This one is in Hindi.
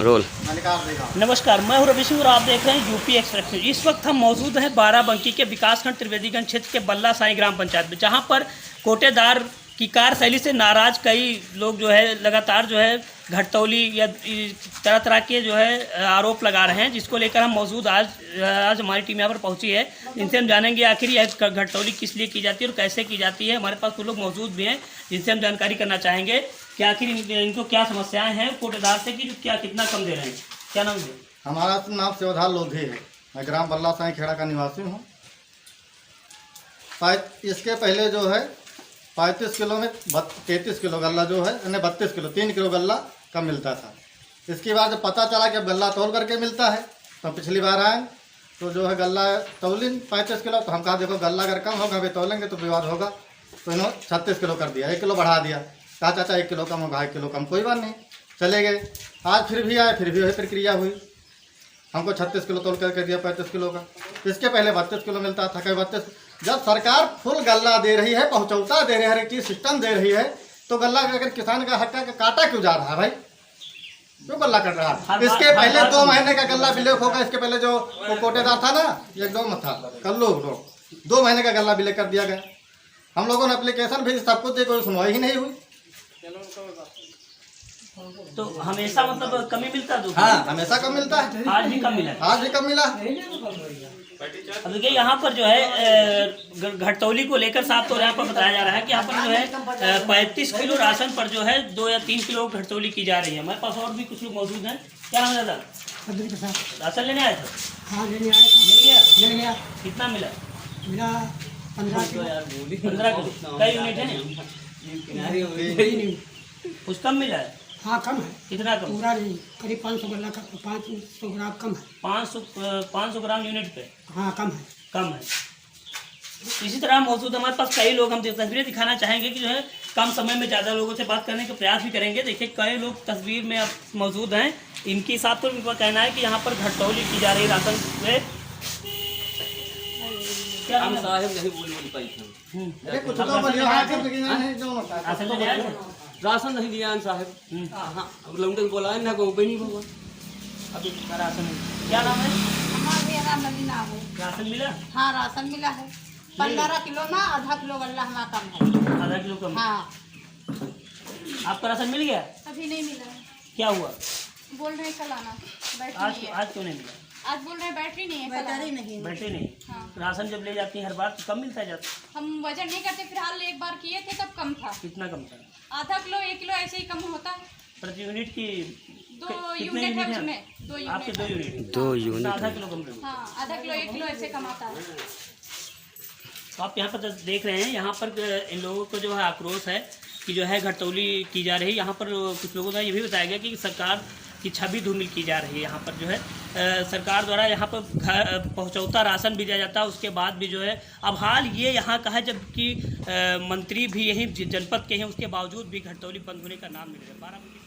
रोल। नमस्कार, मैं हूं रवि सिंह और आप देख रहे हैं यूपी एक्सप्रेस। इस वक्त हम मौजूद हैं बाराबंकी के विकासखंड त्रिवेदीगंज क्षेत्र के बल्ला साई ग्राम पंचायत में, जहां पर कोटेदार की कार्यशैली से नाराज कई लोग जो है लगातार जो है घटतौली या तरह तरह के जो है आरोप लगा रहे हैं, जिसको लेकर हम मौजूद आज हमारी टीम यहाँ पर पहुंची है। इनसे हम जानेंगे आखिर यह घटतौली किस लिए की जाती है और कैसे की जाती है। हमारे पास कुछ लोग मौजूद भी हैं जिनसे हम जानकारी करना चाहेंगे कि आखिर इनको क्या समस्याएं हैं कोटेदार से कि क्या कितना कम दे रहे हैं। क्या नाम है? हमारा नाम सेवाधार लोधी है। मैं ग्राम बल्ला साई खेड़ा का निवासी हूँ। इसके पहले जो है 35 किलो में 33 किलो गल्ला जो है यानी 32 किलो 3 किलो गल्ला कम मिलता था। इसके बाद जब पता चला कि गल्ला तौल करके मिलता है तो पिछली बार आए तो जो है गल्ला तौलिन 35 किलो, तो हम कहा देखो गल्ला अगर कम होगा अभी तौलेंगे तो विवाद होगा, तो इन्होंने 36 किलो कर दिया, 1 किलो बढ़ा दिया। कहा चाचा 1 किलो कम होगा, 1 किलो कम, कोई बात नहीं, चले गए। आज फिर भी आए, फिर भी वही प्रक्रिया हुई, हमको 36 किलो तोल करके दिया 35 किलो का। इसके पहले 32 किलो मिलता था, कहीं 32। जब सरकार फुल गल्ला दे रही है, पहुँचौता दे रही है, हर एक चीज़ सिस्टम दे रही है, तो गल्ला अगर किसान का हक्का का काटा क्यों जा रहा है भाई? क्यों गल्ला कट रहा है? इसके पहले 2 महीने का गल्ला विलेख होगा। इसके पहले जो वो कोटेदार था ना, एकदम था कल्लू, 2 महीने का गल्ला विलेख कर दिया गया। हम लोगों ने एप्लीकेशन भेजी, सब कुछ दी, कोई सुनवाई ही नहीं हुई। तो हमेशा मतलब कमी मिलता है? हाँ, हमेशा कम मिलता है। आज भी कम मिला है? आज भी कम मिला। अब देखिए यहाँ पर जो है घटतौली को लेकर साफ तौर यहाँ पर बताया जा रहा है कि यहाँ पर जो है 35 किलो राशन पर जो है 2 या 3 किलो घटतौली की जा रही है। हमारे पास और भी कुछ लोग मौजूद हैं। क्या नाम है दादा? राशन लेने आए थे? हाँ, लेने आए थे। मिल गया? कितना मिला? मिला 15 किलो। 15 किलो। कई यूनिट है? कुछ कम मिला है? हाँ, कम है, कितना कम? पूरा नहीं, करीब 500 गल्ला का 500 ग्राम कम है। 500 ग्राम यूनिट पे हाँ, कम है। कम है। इसी तरह मौजूद हमारे पास कई लोग, हम तस्वीरें दिखाना चाहेंगे कि जो है कम समय में ज़्यादा लोगों से बात करने का प्रयास भी करेंगे। देखिए कई लोग तस्वीर में अब मौजूद हैं, इनके साथ तो इनका कहना है कि यहाँ पर घटतौली की जा रही है राशन पे। क्या हम साहब नहीं बोल पाई राशन नहीं दिया साहब। हाँ, लोग तो बोला है ना को नहीं होगा अभी राशन। क्या नाम है? हमारा नाम है। राशन मिला? हाँ, राशन मिला है 15 किलो ना, आधा किलो गल्ला हमारा कम है। आधा किलो कम? हाँ। आपका राशन मिल गया? अभी नहीं मिला है। क्या हुआ? बोल रहे कल आना, बैटरी आज नहीं है। आज क्यों नहीं मिला? आज बोल रहे बैटरी नहीं है, बैटरी नहीं। बैठे नहीं? हाँ। राशन जब ले जाती है हर बार तो कम मिलता है जाता? हम वजन नहीं करते, फिलहाल एक बार किए थे तब कम था। कितना कम था? आधा किलो 1 किलो ऐसे ही कम होता है। प्रति यूनिट की 2 कितने यूनिट है हैं? उसमें, 2 आपके यूनिट 2 है। यूनिट? 2 तो यूनिट आधा किलो कम देंगे। हाँ, आधा किलो 1 किलो ऐसे कम आता है। तो आप यहाँ पर देख रहे हैं, यहाँ पर इन लोगों को जो है आक्रोश है कि जो है घटतौली की जा रही है। यहाँ पर कुछ लोगों द्वारा ये भी बताया गया कि सरकार की छवि धूमिल की जा रही है। यहाँ पर जो है सरकार द्वारा यहाँ पर पहुँचौता राशन भी दिया जाता है, उसके बाद भी जो है अब हाल ये यहाँ का है, जबकि मंत्री भी यही जनपद के हैं, उसके बावजूद भी घटतौली बंद होने का नाम नहीं ले रहा। बाराबंकी